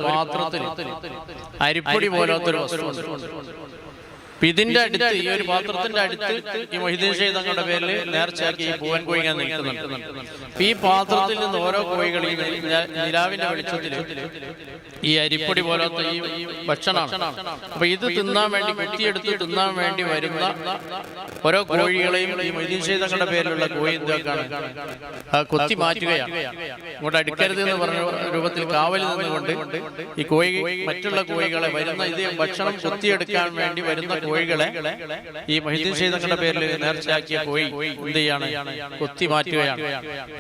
പാത്രത്തിൽ അരിപ്പൊടി പോലത്തൊരു വസ്തു. ഇതിന്റെ അടുത്ത്, ഈ ഒരു പാത്രത്തിന്റെ അടുത്ത് ഈ മൊഹീദ്ദീൻ ഷെയ്ഖ് തങ്ങളുടെ പേരിൽ നേർച്ചയാക്കി ഈ പൂവൻ കോഴി ഞാൻ നിൽക്കുന്നുണ്ട്. ഈ പാത്രത്തിൽ നിന്ന് ഓരോ കോഴികളെയും നിലാവിന്റെ വെളിച്ചത്തിൽ ഈ അരിപ്പൊടി പോലത്തെ ഈ ഭക്ഷണമാണ്. അപ്പൊ ഇത് തിന്നാൻ വേണ്ടി, കുത്തിയെടുത്ത് തിന്നാൻ വേണ്ടി വരുന്ന ഓരോ കോഴികളെയും ഈ മൊഹീദ്ദീൻ ഷെയ്ഖ് തങ്ങളുടെ പേരിലുള്ള കോഴി എന്തൊക്കെയാണ് കൊത്തി മാറ്റുകയാണ്. ഇങ്ങോട്ട് അടുക്കരുത് എന്ന് പറഞ്ഞ രൂപത്തിൽ കാവൽ നിന്നുകൊണ്ട് ഈ കോഴി മറ്റുള്ള കോഴികളെ വരുന്ന ഇത് ഭക്ഷണം കൊത്തിയെടുക്കാൻ വേണ്ടി വരുന്ന കോഴികളെ ഈ മൊഹീദ്ദീൻ ഷെയ്ഖ് തങ്ങളുടെ പേരിൽ നേർച്ചയാക്കിയ കോഴി എന്ത് ചെയ്യാണ്, കൊത്തി മാറ്റുകയാണ്.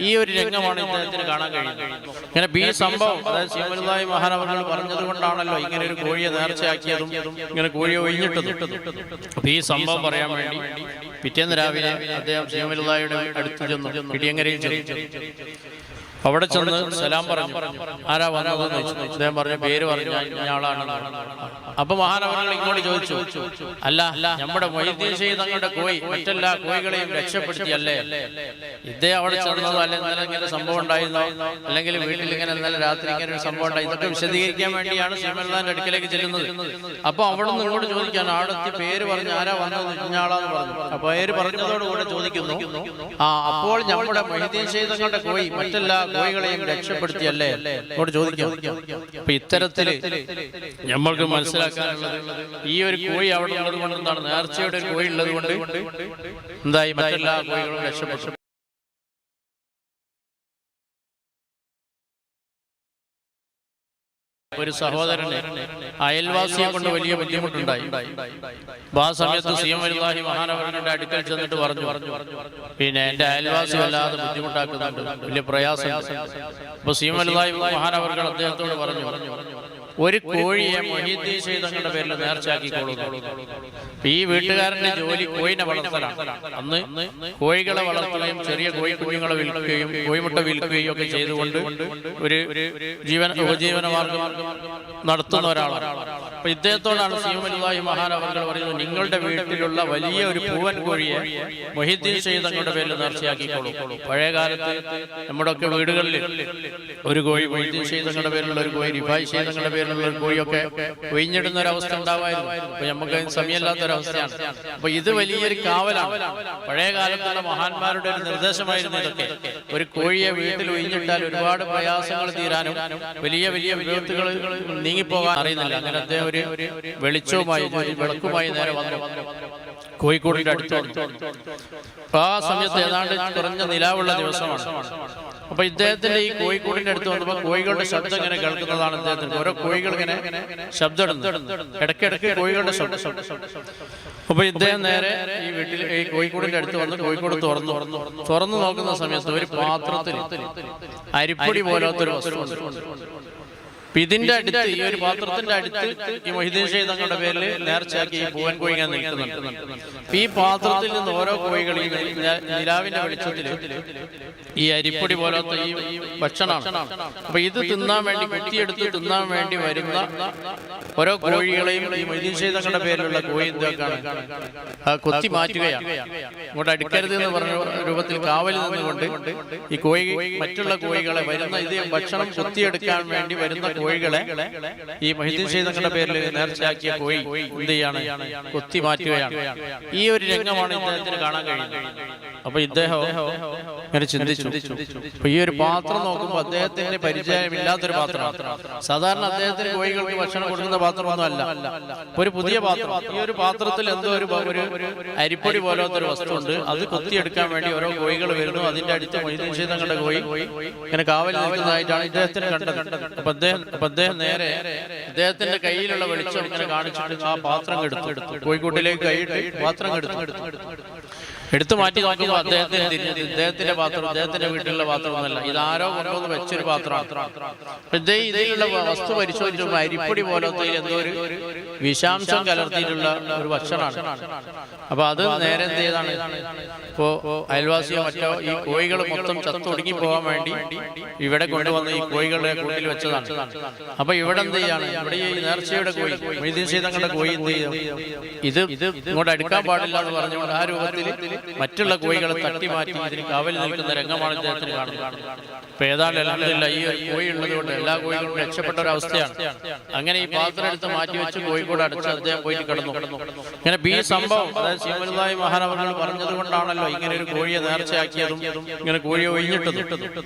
ഈ ഒരു രംഗമാണ് ഇദ്ദേഹത്തിന് കാണാൻ കഴിയുന്നത്. ഇങ്ങനെ ഈ സംഭവം, അതായത് സീമലുല്ലാഹി മഹാനവർകൾ പറഞ്ഞത് കൊണ്ടാണല്ലോ ഇങ്ങനെ ഒരു കോഴിയെ നേർച്ചയാക്കിയതും ഇങ്ങനെ കോഴിയെ ഒഴിഞ്ഞിട്ടതും. അപ്പൊ ഈ സംഭവം പറയാൻ വേണ്ടി പിറ്റേന്ന് രാവിലെ അദ്ദേഹം സീമലുല്ലാഹിയുടെ അടുത്ത് ചെന്നു, ഇടിയങ്ങരയിൽ ചെന്നു. അവിടെ ചെന്ന് സലാം പറഞ്ഞു. ആരാ വന്നതെന്ന് ചോദിച്ചു. അദ്ദേഹം പറഞ്ഞ പേര് പറഞ്ഞു, ഞാളാണ്. അപ്പൊ മഹാനവർകൾ ഇങ്ങോട്ട് ചോദിച്ചു, അല്ല നമ്മുടെ മൊഹീദ്ദീൻ ഷെയ്ഖ് തങ്ങളുടെ കോഴി മറ്റെല്ലാ കോഴികളെയും രക്ഷപ്പെടുത്തിയല്ലേ? ഇദ്ദേഹം അവിടെ ചെന്നത് അല്ലെ ഇന്നലെ ഇങ്ങനെ സംഭവം ഉണ്ടായിരുന്നോ, അല്ലെങ്കിൽ വീട്ടിൽ ഇങ്ങനെ ഇന്നലെ രാത്രി ഇങ്ങനെ ഒരു സംഭവം ഉണ്ടായി, ഇതൊക്കെ വിശദീകരിക്കാൻ വേണ്ടിയാണ് സീമലുല്ലാഹിന്റെ അടുക്കലേക്ക് ചെല്ലുന്നത്. അപ്പൊ അവിടെ നിന്ന് ഇങ്ങോട്ട് ചോദിക്കാൻ, ആടത്തി പേര് പറഞ്ഞു, ആരാ വന്നത്, കുഞ്ഞാളാന്ന് പറഞ്ഞു. അപ്പൊ പേര് പറഞ്ഞതോടുകൂടെ ചോദിക്കുന്നു, അപ്പോൾ നമ്മുടെ മൊഹീദ്ദീൻ ഷെയ്ഖ് തങ്ങളുടെ കോഴി മറ്റെല്ലാ കോഴികളെയും രക്ഷപ്പെടുത്തിയല്ലേ ഇങ്ങോട്ട് ചോദിക്കാം. അപ്പൊ ഇത്തരത്തില് നമ്മൾക്ക് മനസ്സിലാക്കാനുള്ളത്, ഈ ഒരു കോഴി അവിടെ ഉള്ളത് കൊണ്ട് എന്താണ്, നേർച്ചയുടെ ഒരു കോഴി ഉള്ളത് കൊണ്ട് എന്തായി മറ്റെല്ലാ കോഴികളും രക്ഷപ്പെട്ടു. ഒരു സഹോദരന് അയൽവാസിയെ കൊണ്ട് വലിയ ബുദ്ധിമുട്ടുണ്ടായി. ആ സമയത്ത് സീമലുല്ലാഹി മഹാനവർകളുടെ അടുക്കൽ ചെന്നിട്ട് പറഞ്ഞു, പിന്നെ എന്റെ അയൽവാസി വല്ലാതെ ബുദ്ധിമുട്ടാക്കുന്നുണ്ട്, വലിയ പ്രയാസം. അപ്പൊ സീമലുല്ലാഹി മഹാനവർകൾ അദ്ദേഹത്തോട് പറഞ്ഞു, ഒരു കോഴിയെ മൊഹീദ്ദീൻ ഷെയ്ഖ് തങ്ങളുടെ പേരിൽ നേർച്ചയാക്കിക്കോളൂ. ഈ വീട്ടുകാരന്റെ ജോലി കോഴിനെ വളർത്തലാണ്. അന്ന് കോഴികളെ വളർത്തുകയും ചെറിയ കോഴി കുഞ്ഞുങ്ങളെ വിൽക്കുകയും കോഴിമുട്ട വിൽക്കുകയും ഒക്കെ ചെയ്തുകൊണ്ട് ഒരു ഉപജീവന മാർഗം നടത്തുന്ന ഒരാളാണ്. അപ്പൊ ഇദ്ദേഹത്തോടാണ് സീമലുല്ലാഹി മഹാനവർകൾ പറയുന്നത്, നിങ്ങളുടെ വീട്ടിലുള്ള വലിയ ഒരു പൂവൻ കോഴിയെ മൊഹീദ്ദീൻ ഷെയ്ഖ് തങ്ങളുടെ പേരിൽ നേർച്ചയാക്കിക്കോളൂ. പഴയ കാലത്ത് നമ്മുടെ ഒക്കെ വീടുകളിൽ ഒരു കോഴി, മൊഹീദ്ദീൻ ഷെയ്ഖ് തങ്ങളുടെ പേരിലുള്ള ഒരു കോഴി, റിഫായി ഷെയ്ഖ് തങ്ങളുടെ പേരിലുള്ള ഒരു കോഴിയൊക്കെ ഒഴിഞ്ഞിടുന്ന ഒരവസ്ഥ ഉണ്ടാവായിരുന്നു. അപ്പൊ നമുക്ക് സമയമില്ലാത്തൊരവസ്ഥയാണ്. അപ്പൊ ഇത് വലിയൊരു കാവലാണ്. പഴയ കാലത്തുള്ള മഹാന്മാരുടെ ഒരു നിർദ്ദേശമായിരുന്നു ഇതൊക്കെ. ഒരു കോഴിയെ വീട്ടിൽ ഒഴിഞ്ഞിട്ടാൽ ഒരുപാട് പ്രയാസങ്ങൾ തീരാനും വലിയ വലിയ വിപത്തുകൾ നീങ്ങിപ്പോകാൻ അറിയുന്നില്ല. അങ്ങനെ അദ്ദേഹം ഒരു വെളിച്ചവുമായി, വിളക്കുമായി നേരെ വന്നു കോഴിക്കോടിന്റെ അടുത്ത് വന്നു. അപ്പൊ ആ സമയത്ത് ഏതാണ്ട് കുറഞ്ഞ നിലാവുള്ള ദിവസമാണ്. അപ്പൊ ഇദ്ദേഹത്തിന്റെ ഈ കോഴിക്കോടിന്റെ അടുത്ത് വന്നപ്പോ കോഴികളുടെ ശബ്ദം ഇങ്ങനെ കേൾക്കുന്നതാണ് ഇദ്ദേഹത്തിന്. ഓരോ കോഴികൾ ഇങ്ങനെ ശബ്ദം ഇടുന്നു, ഇടയ്ക്കിടയ്ക്ക് കോഴികളുടെ ശബ്ദം. അപ്പൊ ഇദ്ദേഹം നേരെ ഈ വീട്ടിൽ ഈ കോഴിക്കോടിന്റെ അടുത്ത് വന്ന് കോഴിക്കോട് തുറന്നു നോക്കുന്ന സമയത്ത് ഒരു പാത്രത്തിൽ അരിപ്പൊടി പോലത്തൊരു വസ്തു. ഇതിന്റെ അടുത്ത്, ഈ ഒരു പാത്രത്തിന്റെ അടുത്ത് ഈ മൊഹീദ്ദീൻ ഷെയ്ഖ് തങ്ങളുടെ പേരിൽ നേർച്ചയാക്കി ഈ പൂവൻ കോഴി ഞാൻ നിൽക്കുന്നുണ്ട്. ഈ പാത്രത്തിൽ നിന്ന് ഓരോ കോഴികളെയും നിലാവിന്റെ വെളിച്ചത്തിൽ ഈ അരിപ്പൊടി പോലത്തെ ഈ ഭക്ഷണമാണ്. അപ്പൊ ഇത് തിന്നാൻ വേണ്ടി, കുത്തിയെടുത്ത് തിന്നാൻ വേണ്ടി വരുന്ന ഓരോ കോഴികളെയും ഈ മൊഹീദ്ദീൻ ഷെയ്ഖ് തങ്ങളുടെ പേരിലുള്ള കോഴി എന്തൊക്കെയാണ് കൊത്തി മാറ്റുകയാണ്. ഇങ്ങോട്ട് അടുക്കരുത് എന്ന് പറഞ്ഞ രൂപത്തിൽ കാവൽ നിന്നുകൊണ്ട് ഈ കോഴി മറ്റുള്ള കോഴികളെ വരുന്ന ഇത് ഭക്ഷണം കൊത്തിയെടുക്കാൻ വേണ്ടി വരുന്ന കോഴികളെ ഈ മൊഹീദ്ദീൻ ഷെയ്ഖ് തങ്ങളുടെ പേരിൽ നേർച്ചയാക്കിയ കോഴി എന്ത് ചെയ്യാണ്, കൊത്തി മാറ്റുകയാണ്. ഈ ഒരു രംഗമാണ് ഇദ്ദേഹത്തിന് കാണാൻ കഴിയുന്നത്. അപ്പൊ ഇദ്ദേഹം ഇങ്ങനെ ചിന്തിച്ചു. അപ്പൊ ഈ ഒരു പാത്രം നോക്കുമ്പോൾ അദ്ദേഹത്തിന് പരിചയമില്ലാത്തൊരു പാത്രമാണ്. സാധാരണ അദ്ദേഹത്തിന് കോഴികൾക്ക് ഭക്ഷണം കൊടുക്കുന്ന പാത്രമൊന്നും അല്ല, ഒരു പുതിയ പാത്രം. ഈ ഒരു പാത്രത്തിൽ എന്തോ ഒരു അരിപ്പൊടി പോലത്തെ ഒരു വസ്തു ഉണ്ട്. അത് കൊത്തിയെടുക്കാൻ വേണ്ടി ഓരോ കോഴികൾ വരുന്നു. അതിന്റെ അടുത്ത് മൊഹീദ്ദീൻ ഷെയ്ഖ് തങ്ങളുടെ കോഴി ഇങ്ങനെ കാവൽ നിൽക്കുന്നതായിട്ടാണ് ഇദ്ദേഹത്തിന് കണ്ടത്. അപ്പൊ അദ്ദേഹം നേരെ അദ്ദേഹത്തിന്റെ കയ്യിലുള്ള വെളിച്ചം ഇങ്ങനെ കാണിച്ചിട്ട് ആ പാത്രം എടുത്തു കോഴിക്കോട്ടിലേക്ക് കൈയിട്ട് പാത്രം എടുത്തു മാറ്റി നോക്കുമ്പോൾ ഇദ്ദേഹത്തിന്റെ പാത്രം, ഇദ്ദേഹത്തിന്റെ വീട്ടിലുള്ള പാത്രമൊന്നുമല്ല, ഇതാരോ കൊണ്ടുവന്ന് വെച്ചൊരു പാത്രമാണ്. ഇതിലുള്ള വസ്തു പരിശോധിച്ചപ്പോൾ അരിപ്പൊടി പോലത്തെ എന്തോ ഒരു വിഷാംശം കലർത്തിയിട്ടുള്ള ഒരു ഭക്ഷണമാണ്. അപ്പൊ അത് നേരെ എന്ത് ചെയ്താണ്, ഇപ്പോ അയൽവാസിയോ മറ്റോ ഈ കോഴികൾ മൊത്തം ചത്തൊടുങ്ങി പോകാൻ വേണ്ടി ഇവിടെ കൊണ്ടുവന്ന് ഈ കോഴികളുടെ കൂട്ടിൽ വെച്ചതാണ്. അപ്പൊ ഇവിടെ എന്ത് ചെയ്യാണ്, ഇവിടെ ഈ നേർച്ചയുടെ കോഴി, മൊഹീദ്ദീൻ ഷെയ്ഖ് തങ്ങളുടെ കോഴി എന്ത് ചെയ്യും, ഇത് ഇങ്ങോട്ട് അടുക്കാൻ പാടില്ല എന്ന് പറഞ്ഞുകൊണ്ട് ആ രൂപത്തിൽ മറ്റുള്ള കോഴികളെ തട്ടിമാറ്റി ഇതിന് കാവൽ നിൽക്കുന്ന രംഗമാണ് ഇദ്ദേഹത്തിന് കാണുന്നത്. അപ്പൊ ഏതാണ്ട് അൽഹംദുലില്ലാ ഈ ഒരു കോഴി ഉള്ളത് കൊണ്ട് എല്ലാ കോഴികളും രക്ഷപ്പെട്ട ഒരു അവസ്ഥയാണ്. അങ്ങനെ ഈ പാത്രം എടുത്ത് മാറ്റി വെച്ച് കോഴിക്കോട് അടച്ച് അദ്ദേഹം പോയിട്ട് കിടന്നു. ഇങ്ങനെ ഈ സംഭവം അതായത് സീമലുല്ലാഹി മഹാനവറുകൾ പറഞ്ഞത് കൊണ്ടാണല്ലോ ഇങ്ങനെ ഒരു കോഴിയെ നേർച്ചയാക്കിയതും ഇങ്ങനെ കോഴിയെ ഒഴിഞ്ഞിട്ടതും.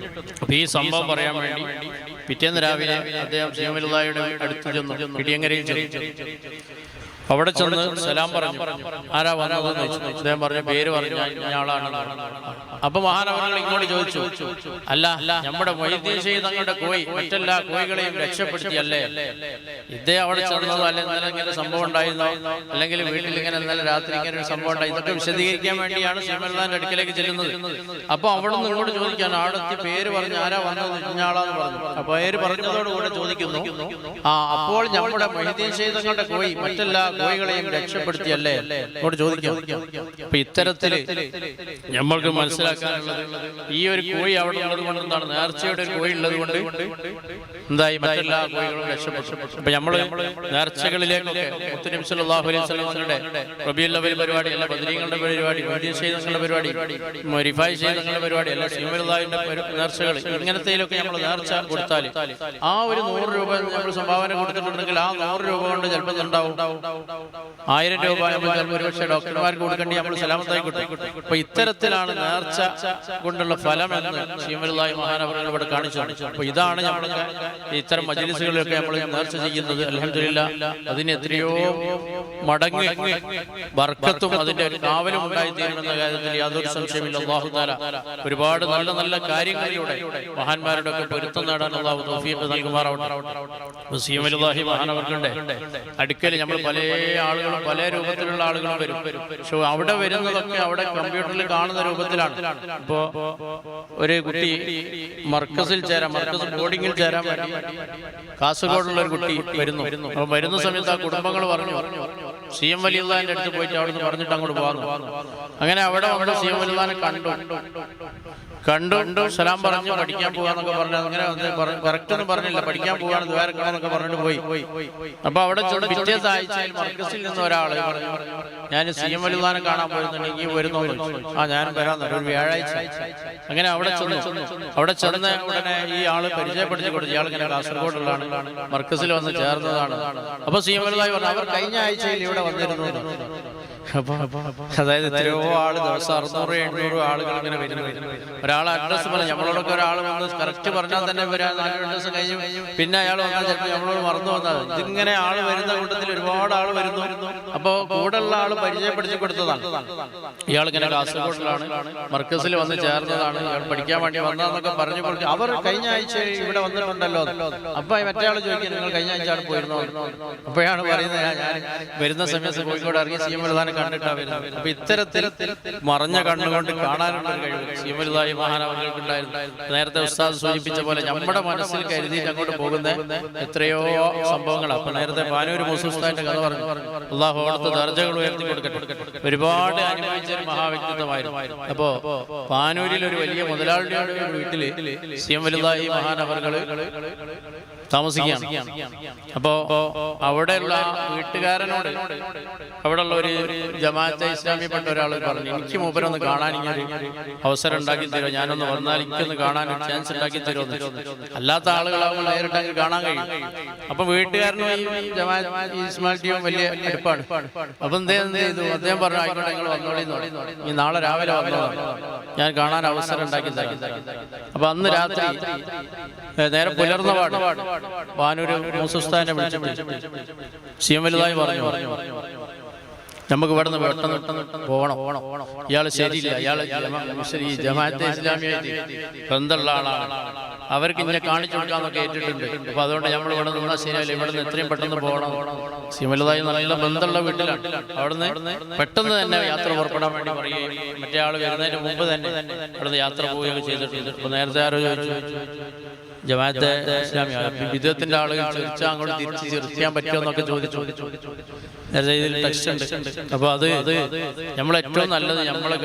അപ്പൊ ഈ സംഭവം പറയാൻ വേണ്ടി പിറ്റേന്ന് രാവിലെ അദ്ദേഹം സീമലുല്ലാഹിയുടെ അടുത്ത് ചെന്നു, ഇടിയങ്ങരയിൽ ചെന്നു. അവിടെ ചെന്ന് സലാം പറഞ്ഞു. ആരാ വന്നതെന്ന് ചോദിച്ചു. അദ്ദേഹം പറഞ്ഞു പേര് പറഞ്ഞു ഞാളാണ്. അപ്പൊ മഹാനവറുകൾ ഇങ്ങോട്ട് ചോദിച്ചു, അല്ല നമ്മുടെ മൊയ്തീൻ ഷെയ്ഖ് തങ്ങളുടെ കോഴി മറ്റെല്ലാ കോഴികളെയും രക്ഷപ്പെടുത്തിയല്ലേ? ഇദ്ദേഹം അവിടെ ചെന്നത് അല്ലെ ഇന്നലെ ഇങ്ങനെ സംഭവം ഉണ്ടായിരുന്നോ, അല്ലെങ്കിൽ വീട്ടിൽ ഇങ്ങനെ ഇന്നലെ രാത്രി ഇങ്ങനെ ഒരു സംഭവം ഉണ്ടായി, ഇതൊക്കെ വിശദീകരിക്കാൻ വേണ്ടിയാണ് സീമലുല്ലാഹിന്റെ അടുക്കലേക്ക് ചെല്ലുന്നത്. അപ്പൊ അവിടെ നിന്ന് ഇങ്ങോട്ട് ചോദിക്കാൻ ആടത്തി പേര് പറഞ്ഞു ആരാ വന്നത് കുഞ്ഞാളാന്ന് പറഞ്ഞു. അപ്പൊ പേര് പറഞ്ഞതോടുകൂടെ ചോദിക്കുന്നു, അപ്പോൾ നമ്മുടെ മൊയ്തീൻ ഷെയ്ഖ് തങ്ങളുടെ കോഴി മറ്റെല്ലാ കോഴികളെയും രക്ഷപ്പെടുത്തിയല്ലേ ഇങ്ങോട്ട് ചോദിക്കാം. അപ്പൊ ഇത്തരത്തില് നമ്മൾക്ക് മനസ്സിലാക്കാനുള്ളത് ഈ ഒരു കോഴി അവിടെ ഉള്ളത് കൊണ്ട് എന്താണ്, നേർച്ചയുടെ ഒരു കോഴി ഉള്ളത് കൊണ്ട് എന്തായി മറ്റെല്ലാ കോഴികളും രക്ഷപ്പെട്ടു. അപ്പൊ നമ്മള് നേർച്ചകളിലേക്കൊക്കെ മുത്തുനബി സല്ലല്ലാഹു അലൈഹി വസല്ലമയുടെ റബീഉൽ അവ്വൽ പരിപാടി അല്ല, ബദരീങ്ങളുടെ പരിപാടി, മൊയ്തീൻ ഷെയ്ഖ് തങ്ങളുടെ പരിപാടി, റിഫായി ഷെയ്ഖ് തങ്ങളുടെ പരിപാടി അല്ല, സീമലുല്ലാഹിന്റെ നേർച്ചകൾ, ഇങ്ങനത്തെയിലൊക്കെ നമ്മൾ നേർച്ച കൊടുത്താൽ ആ ഒരു 100 രൂപ നമ്മൾ സംഭാവന കൊടുത്തിട്ടുണ്ടെങ്കിൽ ആ 100 രൂപ കൊണ്ട് ചിലപ്പോൾ ഉണ്ടാവും 1000 രൂപ നമ്മൾ ഒരുപക്ഷെ ഡോക്ടർമാർക്ക് കൊടുക്കേണ്ടി നമ്മൾ സലാമത്തായി കിട്ടും. അപ്പൊ ഇത്തരത്തിലാണ് നേർച്ച കൊണ്ടുള്ള ഫലം എന്ന് സീമലുല്ലാഹി മഹാനവറുകൾ ഇവിടെ കാണിച്ചു. അപ്പൊ ഇതാണ് നമ്മളൊക്കെ ഇത്തരം മജ്‌ലിസുകളിലൊക്കെ നമ്മൾ നേർച്ച ചെയ്യുന്നത്. അൽഹംദുലില്ലാഹ് അതിന് എത്രയോ മടങ്ങ് ബർക്കത്തും അതിന്റെ ഒരു കാവലും ഉണ്ടായിത്തീരുമെന്ന കാര്യത്തിൽ യാതൊരു സംശയമില്ല. അല്ലാഹു തആല ഒരുപാട് നല്ല നല്ല കാര്യങ്ങളിലൂടെ മഹാന്മാരുടെ ഒക്കെ പൊരുത്തം നേടാൻ അല്ലാഹു തൗഫീഖ് നൽകുമാറാവട്ടെ. സീമലുല്ലാഹി മഹാനവറുകളുടെ അടുക്കൽ നമ്മൾ പല ആളുകളും പല രൂപത്തിലുള്ള ആളുകളും വരും. പക്ഷെ അവിടെ വരുന്നതൊക്കെ അവിടെ കമ്പ്യൂട്ടറിൽ കാണുന്ന രൂപത്തിലാണ്. ഇപ്പോ ഒരു കുട്ടി മർക്കസിൽ ചേരാൻ, മർക്കസ് ബോർഡിങ്ങിൽ ചേരാൻ വേണ്ടി കാസർഗോഡുള്ള ഒരു കുട്ടി വരുന്നു. അപ്പൊ വരുന്ന സമയത്ത് ആ കുടുംബങ്ങൾ പറഞ്ഞു സി എം വലിയുള്ളാന്റെ അടുത്ത് പോയിട്ട് അവിടെ നിന്ന് പറഞ്ഞിട്ട് അങ്ങോട്ട് പോകുന്നു. അങ്ങനെ അവിടെ വന്ന് സി എം വലിയുള്ളാനെ കണ്ടു സലാം പറഞ്ഞു പഠിക്കാൻ പോകാന്നൊക്കെ പറഞ്ഞു. അങ്ങനെ കറക്റ്റ് ഒന്നും പറഞ്ഞില്ല, പഠിക്കാൻ പോകാണ് ദ്വാരക്കണമെന്നൊക്കെ പറഞ്ഞിട്ട് പോയി. അപ്പൊ അവിടെ പിറ്റേത്തെ ആഴ്ചയിൽ മർക്കസിൽ നിന്ന് ഒരാള് പറഞ്ഞു ഞാൻ സി എം വലിയുള്ളാനെ കാണാൻ പോയിരുന്നുണ്ടെങ്കിൽ വരുന്നോ? ഞാനും വരാൻ ഒരു വ്യാഴാഴ്ച. അങ്ങനെ അവിടെ ചെന്ന് ഉടനെ ഈ ആള് പരിചയപ്പെടുത്തി കൊടുത്തു. ഇയാൾ ഇങ്ങനെ കാസർഗോഡുള്ളതാണ്, മർക്കസിൽ വന്ന് ചേർന്നതാണ്. അപ്പൊ സി എം വലിയുള്ളാഹി പറഞ്ഞു അവർ കഴിഞ്ഞ ആഴ്ചയിൽ ഇവിടെ വന്നിരുന്നു. അതായത് എത്രയോ ആള് ദിവസം 600-800 ആളുകൾ ഇങ്ങനെ വരുന്നു. ഒരാൾ അഡ്രസ് പറഞ്ഞു, നമ്മളോടൊക്കെ ഒരാൾ വന്ന് കറക്റ്റ് പറഞ്ഞാൽ തന്നെ വരാൻ 4 ദിവസം കഴിഞ്ഞു. പിന്നെ അയാൾ വന്നാൽ ചിലപ്പോൾ നമ്മളോട് മറന്നു വന്നത്. ഇതിങ്ങനെ ആള് വരുന്ന കൂട്ടത്തിൽ ഒരുപാട് ആള് വരുന്നു. അപ്പൊ കൂടെയുള്ള ആള് പരിചയപ്പെടുത്തി കൊടുത്തതാണ്. ഇയാൾ ഇങ്ങനെ കാസർഗോഡിലാണ്, മർക്കസിൽ വന്ന് ചേർന്നതാണ്, ഇയാൾ പഠിക്കാൻ വേണ്ടി വന്നതെന്നൊക്കെ പറഞ്ഞു കൊടുത്തു. അവർ കഴിഞ്ഞ ആഴ്ച ഇവിടെ വന്നിട്ടുണ്ടല്ലോ. അപ്പൊ മറ്റേ ആള് ചോദിക്കും നിങ്ങൾ കഴിഞ്ഞ ആഴ്ച ആണ് പോയിരുന്നോ? അപ്പോഴാണ് പറയുന്നത് ഞാൻ വരുന്ന സമയത്ത് കോഴിക്കോട് ഇറങ്ങി സി എം വലിയുള്ളാനെ കണ്ടിട്ടാ വരുന്നത്. അപ്പൊ ഇത്തരത്തിൽ മറഞ്ഞ കണ്ണുകൊണ്ട് കാണാനുള്ള കഴിവ് സീമലുല്ലാഹി മഹാനവറുകൾക്ക് ഉണ്ടായിരുന്നു. നേരത്തെ ഉസ്താദ് സൂചിപ്പിച്ച പോലെ നമ്മുടെ മനസ്സിൽ കരുതിയിട്ട് അങ്ങോട്ട് പോകുന്ന എത്രയോ സംഭവങ്ങൾ. അപ്പൊ നേരത്തെ പാനൂർ മൂസ ഉസ്താദിന്റെ കഥ പറഞ്ഞു. അല്ലാഹു അവിടുത്തെ ദർജകൾ ഉയർത്തി കൊടുക്കട്ടെ. ഒരുപാട് അനുഭവിച്ച ഒരു മഹാവ്യക്തിത്വമായിരുന്നു. അപ്പോ പാനൂരിൽ ഒരു വലിയ മുതലാളിയുടെ വീട്ടില് സി എം വലിയുള്ളാഹി മഹാനവറുകള് താമസിക്കുകയാണ്. അപ്പോ അവിടെയുള്ള വീട്ടുകാരനോട് അവിടെയുള്ള ഒരു ജമാഅത്തെ ഇസ്ലാമിപ്പെട്ട ഒരാൾ പറഞ്ഞു എനിക്ക് മൂപ്പരൊന്ന് കാണാൻ ഇങ്ങനെ അവസരം ഉണ്ടാക്കി തരുമോ, ഞാനൊന്ന് വന്നാൽ എനിക്കൊന്ന് കാണാൻ ഒരു ചാൻസ് ഉണ്ടാക്കി തരുമോ? അല്ലാത്ത ആളുകളാവുമ്പോൾ നേരിട്ടെങ്കിൽ കാണാൻ കഴിയും. അപ്പൊ വീട്ടുകാരനും ഈ ജമാഅത്ത് ഇസ്മായിലിയും വലിയ അടുപ്പാണ്. അപ്പൊ എന്ത് ചെയ്തു, അദ്ദേഹം പറഞ്ഞു ആയിക്കോട്ടെ നിങ്ങൾ വന്നോളി, ഈ നാളെ രാവിലെ വന്നോളാം, ഞാൻ കാണാൻ അവസരം ഉണ്ടാക്കി തരാം. അപ്പൊ അന്ന് രാത്രി നേരെ പുലർന്ന പാട് പാനൂര് മൂസ ഉസ്താദിനെ വിളിച്ചു സി എം വലിയുള്ളാഹി പറഞ്ഞു നമുക്ക് ഇവിടെ നിന്ന് പെട്ടെന്ന് പോകണം, ഇയാള് ശരിയില്ല, ഇയാള് ഈ ജമാഅത്തെ ഇസ്ലാമിയായിട്ട് ബന്ധമുള്ള ആളാണ്, അവർക്ക് ഇങ്ങനെ കാണിച്ചു കൊടുക്കാന്നൊക്കെ ഏറ്റിട്ടുണ്ട്. അപ്പൊ അതുകൊണ്ട് നമ്മൾ ഇവിടെ നിന്നാൽ ശരിയല്ല, ഇവിടെ നിന്ന് എത്രയും പെട്ടെന്ന് പോകണം. സി എം വലിയുള്ളാഹി നല്ല ബന്ധമുള്ള വീട്ടിലാണ്. അവിടുന്ന് പെട്ടെന്ന് തന്നെ യാത്ര പുറപ്പെടാൻ വേണ്ടി പറയുകയും മറ്റേ ആള് വരുന്നതിന് മുമ്പ് തന്നെ അവിടുന്ന് യാത്ര പോവുകയൊക്കെ ചെയ്തിട്ടുണ്ട്. അപ്പൊ നേരത്തെ ആരോ ചോദിച്ചു ജമാഅത്തെ ഇസ്ലാമിയ വിധത്തിന്റെ ആളുകൾ ചിരിച്ചാൽ അങ്ങോട്ട് തിരിച്ച് ചിരിക്കാൻ പറ്റുമോ എന്നൊക്കെ ചോദിച്ചു. ഇതിൽ ടെക്സ്റ്റ് ഉണ്ട്. അപ്പൊ അത് നമ്മൾ ഏറ്റവും നല്ലത് നമ്മളെ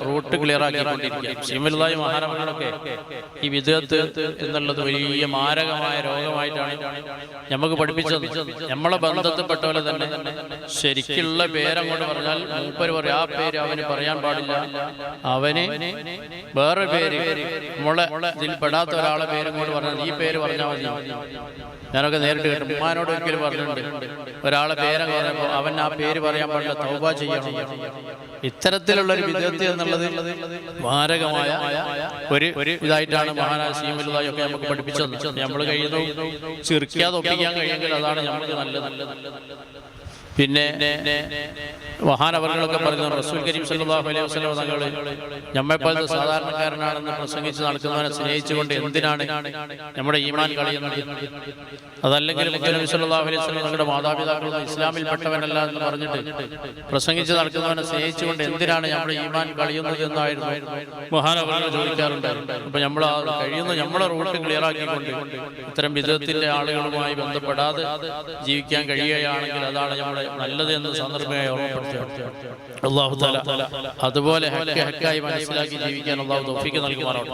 റൂട്ട് ക്ലിയർ ആക്കിക്കൊണ്ടിരിക്കുക. സീമലുള്ളാഹി മഹാനവറുകളൊക്കെ ഈ വിധത്ത് എന്നുള്ളത് വലിയ മാരകമായ രോഗമായിട്ടാണ് നമുക്ക് പഠിപ്പിച്ചത്. നമ്മളെ ബന്ധത്തിൽപ്പെട്ട പോലെ തന്നെ ശരിക്കുള്ള പേരങ്ങോട്ട് പറഞ്ഞാൽ മൂപ്പര് പറയും ആ പേര് അവന് പറയാൻ പാടില്ല, അവന് വേറെ പേര് നമ്മളെ ഇതിൽ പെടാത്ത ഒരാളെ പേരും കൂടെ പറഞ്ഞാൽ ഈ പേര് പറഞ്ഞാൽ മതി. ഞാനൊക്കെ നേരിട്ട് കേട്ടു. ഉമ്മാനോട് ഒരിക്കലും പറഞ്ഞിട്ടുണ്ട്, ഒരാളെ പേരങ്ങ് പറയുമ്പോൾ അവൻ ആ പേര് പറയാൻ പാടില്ല, തൗബ ചെയ്യണം. ഇത്തരത്തിലുള്ളൊരു വിദഗ്ധ എന്നുള്ളത് മാരകമായ ഒരു ഇതായിട്ടാണ് മഹാനായ സീമലുള്ളാഹി ഒക്കെ നമുക്ക് പഠിപ്പിച്ചത്. നമ്മൾ കഴിയുന്നു ചിരിക്കാതെ ഒപ്പിക്കാൻ കഴിയുമെങ്കിൽ അതാണ് നമുക്ക് നല്ലത്. പിന്നെ മഹാനവറുകളൊക്കെ പറയുന്നു, റസൂൽ കരീം സല്ലല്ലാഹു അലൈഹി വസല്ലം തങ്ങൾ നമ്മെപ്പോലത്തെ സാധാരണക്കാരനാണെന്ന് പ്രസംഗിച്ച് നടക്കുന്നവനെ സ്നേഹിച്ചുകൊണ്ട് എന്തിനാണ് നമ്മുടെ ഈമാൻ കളയുന്നത്? അതല്ലെങ്കിൽ നബി സല്ലല്ലാഹു അലൈഹി വസല്ലം തങ്ങളുടെ മാതാപിതാക്കളൊന്നും ഇസ്ലാമിൽപ്പെട്ടവനല്ല എന്ന് പറഞ്ഞിട്ട് പ്രസംഗിച്ച് നടക്കുന്നവനെ സ്നേഹിച്ചുകൊണ്ട് എന്തിനാണ് നമ്മുടെ ഈമാൻ കളയുന്നത് എന്നായിരുന്നു മഹാനവറുകൾ ചോദിക്കാറുണ്ടായിരുന്നു. അപ്പൊ നമ്മൾ കഴിയുന്ന നമ്മളെ റൂട്ട് ക്ലിയർ ആക്കിക്കൊണ്ട് ഇത്തരം വിധത്തിന്റെ ആളുകളുമായി ബന്ധപ്പെടാതെ ജീവിക്കാൻ കഴിയുകയാണെങ്കിൽ അതാണ് നമ്മുടെ നല്ലത് എന്ന് സന്ദർഭമായി ഓർമ്മപ്പെടുത്തുക. അല്ലാഹു തആല അതുപോലെ ഹക്കായി മനസ്സിലാക്കി ജീവിക്കാൻ അല്ലാഹു തൗഫീഖ് നൽകുമാറാവട്ടെ.